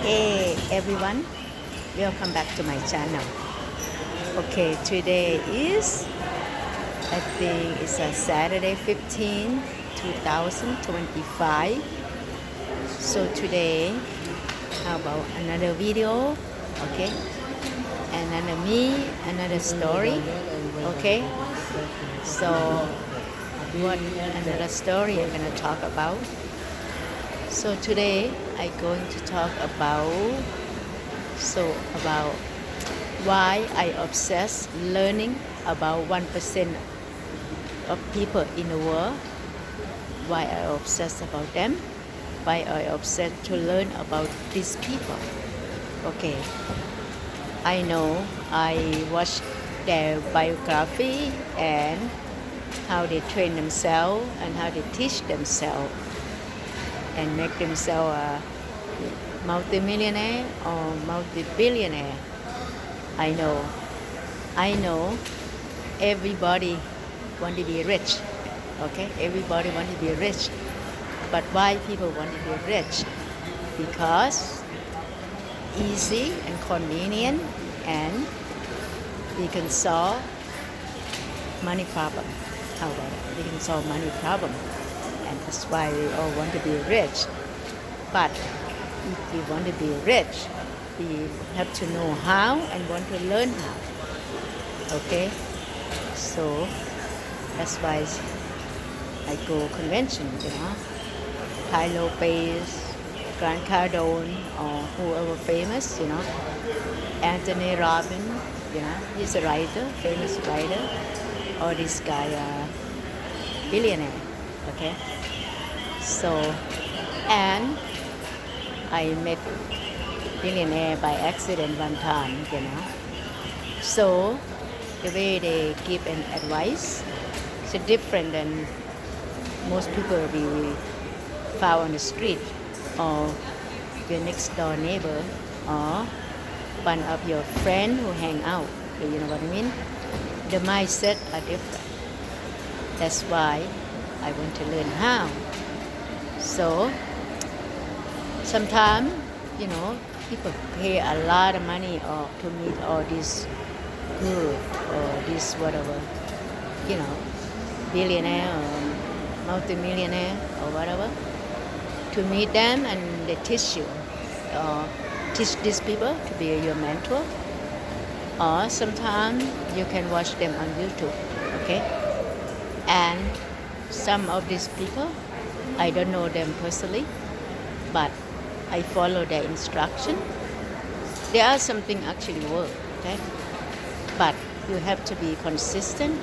Hey everyone, welcome back to my channel. Okay, today is, I think it's a Saturday 15, 2025. So today, how about another video? Okay, another story. Okay, so what another story I'm gonna talk about? So today I'm going to talk about why I obsess learning about 1% of people in the world, why I obsess about them, why I obsess to learn about these people. Okay, I know I watched their biography and how they train themselves and how they teach themselves and make themselves a multimillionaire or multi-billionaire. I know everybody want to be rich. Okay, everybody want to be rich. But why people want to be rich? Because easy and convenient, and we can solve money problem. How about it? We can solve money problem, and that's why we all want to be rich. But if we want to be rich, we have to know how and want to learn how. Okay, so that's why I go convention, Tai Lopez, Grant Cardone, or whoever famous, Anthony Robbins, he's a writer, famous writer, or this guy, billionaire, okay? So, and I met billionaire by accident one time. So, the way they give an advice is different than most people we found on the street, or your next door neighbor, or one of your friend who hang out. You know what I mean? The mindset are different. That's why I want to learn how. So sometimes, people pay a lot of money or to meet all these good or this whatever, billionaire or multimillionaire or whatever, to meet them and they teach you or teach these people to be your mentor. Or sometimes you can watch them on YouTube, okay? And some of these people, I don't know them personally, but I follow their instruction. There are something actually work, okay? But you have to be consistent,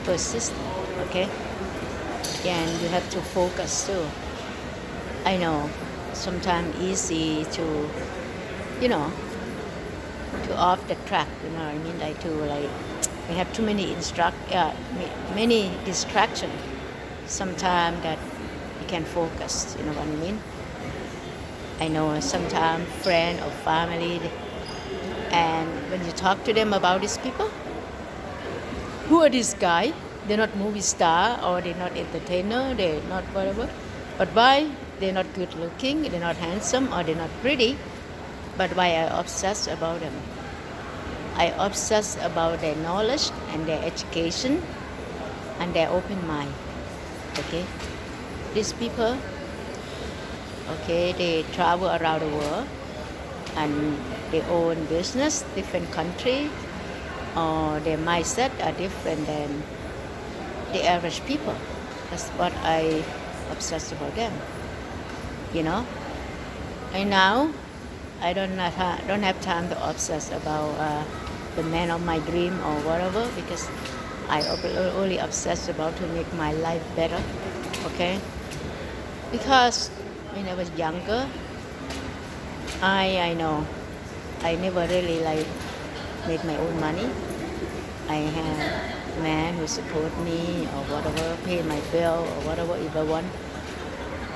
persistent, okay? And you have to focus too. I know sometimes easy to, to off the track, you know what I mean? We have too many many distractions. Sometimes that you can focus, you know what I mean? I know sometimes friend or family, and when you talk to them about these people, who are these guys? They're not movie star or they're not entertainer, they're not whatever. But why? They're not good looking, they're not handsome, or they're not pretty. But why I obsess about them? I obsess about their knowledge and their education and their open mind. Okay? These people, okay, they travel around the world and they own business, different country, or their mindset are different than the average people. That's what I obsess about them. And now I don't have time to obsess about the man of my dream or whatever, because I only obsess about to make my life better. Okay, because when I was younger, I know I never really made my own money. I had a man who support me or whatever, pay my bill or whatever. If I want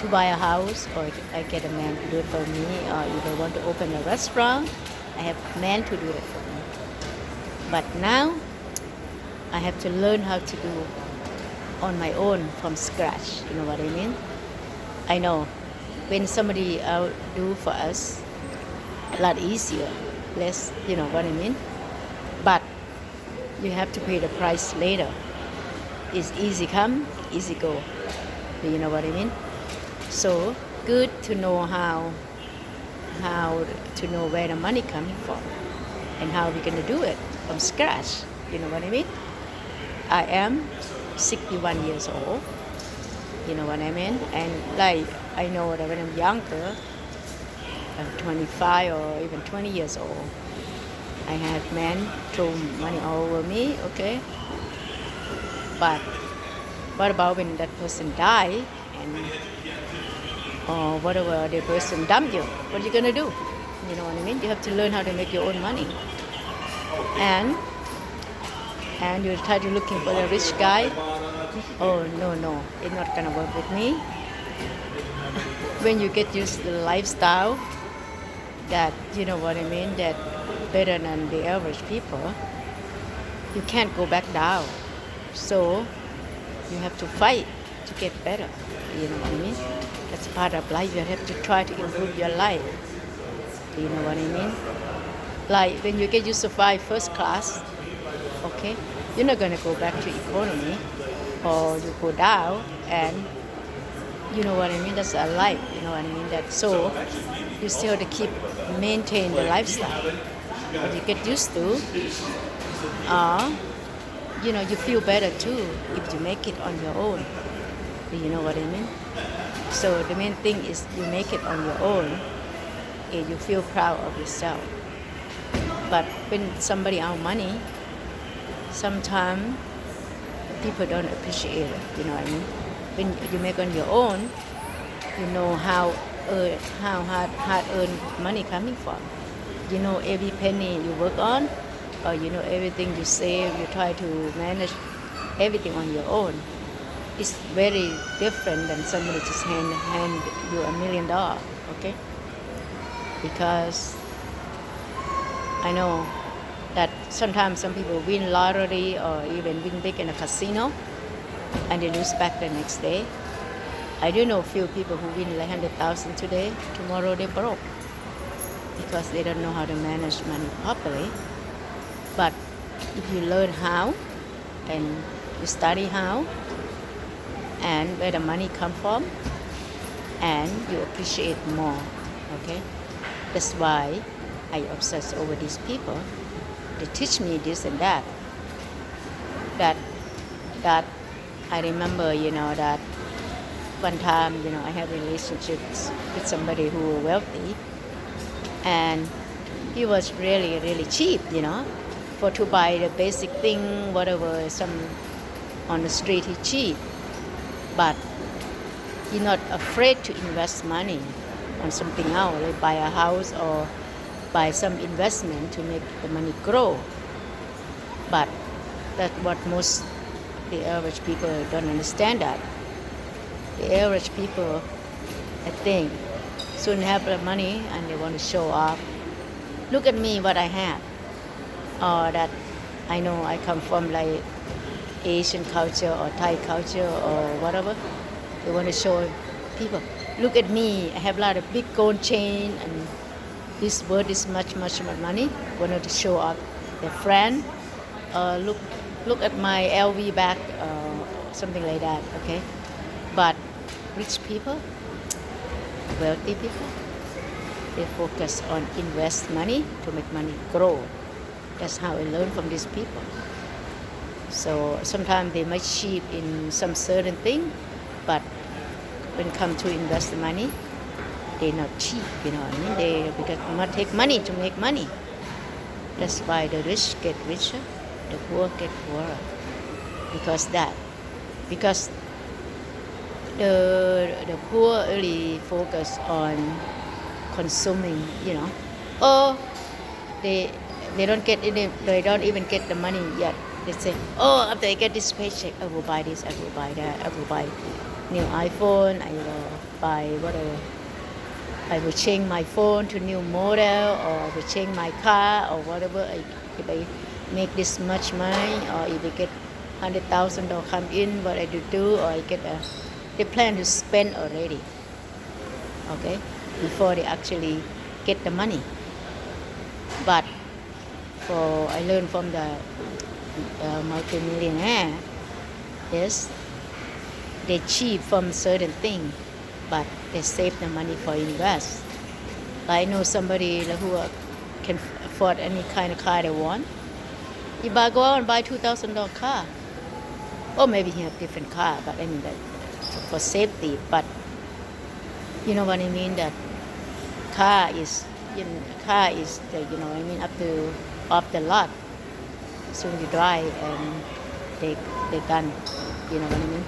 to buy a house, or I get a man to do it for me, or if I want to open a restaurant, I have a man to do it for me. But now I have to learn how to do on my own from scratch. You know what I mean? I know when somebody do for us, a lot easier, less, you know what I mean? But you have to pay the price later. It's easy come, easy go. Do you know what I mean? So good to know how to know where the money coming from and how we're gonna do it from scratch. You know what I mean? I am 61 years old. You know what I mean? And like I know that when I'm younger, I'm 25 or even 20 years old, I had men throw money all over me, okay? But what about when that person die and or whatever the person dumped you? What are you gonna do? You know what I mean? You have to learn how to make your own money. And you try to looking for the rich guy. Oh no, it's not gonna work with me. When you get used to the lifestyle that you know what I mean, that better than the average people, you can't go back down. So you have to fight to get better. You know what I mean? That's part of life. You have to try to improve your life. Do you know what I mean? Like when you get used to fly first class, okay, you're not gonna go back to economy, or you go down, and you know what I mean. That's a life. You know what I mean. That so you still have to keep maintain the lifestyle. What you get used to, you know, you feel better too if you make it on your own. Do you know what I mean? So the main thing is you make it on your own and you feel proud of yourself. But when somebody out money, sometimes people don't appreciate it. You know what I mean? When you make on your own, you know how hard earned money coming from. You know every penny you work on, or you know everything you save. You try to manage everything on your own. It's very different than somebody just hand you $1 million, okay? Because I know that sometimes some people win lottery or even win big in a casino and they lose back the next day. I do know a few people who win like 100,000 today, tomorrow they broke because they don't know how to manage money properly. But if you learn how and you study how and where the money come from, and you appreciate more, okay? That's why I obsess over these people. They teach me this and that. That I remember, you know, that one time, you know, I had relationships with somebody who were wealthy, and he was really, really cheap, you know, for to buy the basic thing, whatever, some on the street he cheap. But he's not afraid to invest money on something else, like buy a house or buy some investment to make the money grow. But that's what most the average people don't understand that. The average people, I think, soon have the money and they want to show off. Look at me, what I have. Or that I know I come from like Asian culture or Thai culture or whatever. They want to show people, look at me, I have a lot of big gold chain and this worth is much money. Wanted to show off their friend. Look at my LV bag, something like that, okay? But rich people, wealthy people, they focus on invest money to make money grow. That's how I learned from these people. So sometimes they might cheap in some certain thing, but when it comes to invest the money, they're not cheap, you know what I mean? They because must take money to make money. That's why the rich get richer, the poor get poorer. Because the poor really focus on consuming, you know. Or they don't get any, they don't even get the money yet. They say, oh, after I get this paycheck, I will buy this, I will buy that, I will buy new iPhone, I will buy whatever. I will change my phone to new model, or I will change my car, or whatever. If I make this much money, or if I get $100,000 come in, what I do, or I get they plan to spend already, okay, before they actually get the money. But for I learned from the multimillionaire is they cheap from certain thing, but they save the money for invest. I know somebody who can afford any kind of car they want. He go out and buy $2,000 car. Or maybe he have different car, but I mean that for safety. But you know what I mean, that car is the, I mean, up to off the lot. Soon you drive and they done. You know what I mean?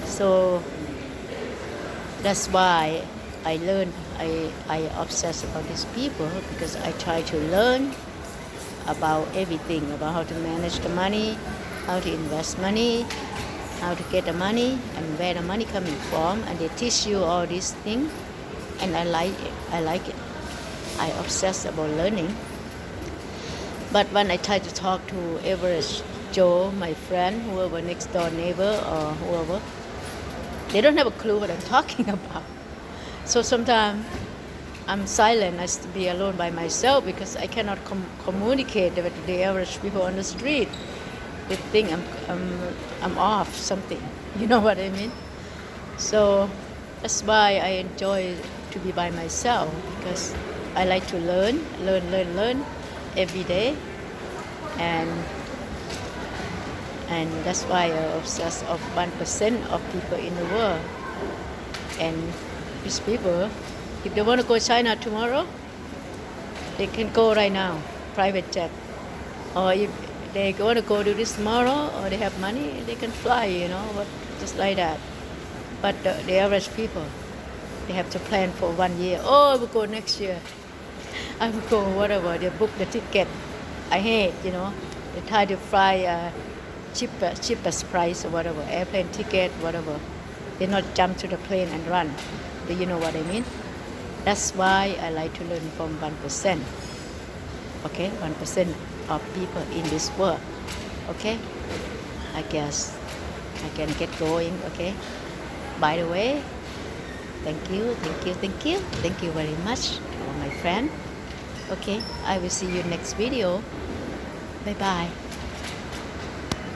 So that's why I learned, I obsess about these people, because I try to learn about everything, about how to manage the money, how to invest money, how to get the money, and where the money coming from, and they teach you all these things, and I like it. I obsess about learning. But when I try to talk to average Joe, my friend, whoever next door neighbor or whoever, they don't have a clue what I'm talking about. So sometimes I'm silent. I have to be alone by myself because I cannot communicate with the average people on the street. They think I'm off something. You know what I mean? So that's why I enjoy to be by myself, because I like to learn every day, and that's why I obsess of 1% of people in the world. And these people, if they want to go to China tomorrow, they can go right now, private jet. Or if they want to go to this tomorrow, or they have money, they can fly, but just like that. But the average people, they have to plan for 1 year. Oh, I will go next year. I will go whatever. They book the ticket. I hate, they try to fly cheapest price or whatever, airplane ticket, whatever. They not jump to the plane and run. Do you know what I mean? That's why I like to learn from 1%. Okay, 1% of people in this world. Okay, I guess I can get going. Okay. By the way, thank you very much, my friend. Okay, I will see you next video. Bye bye.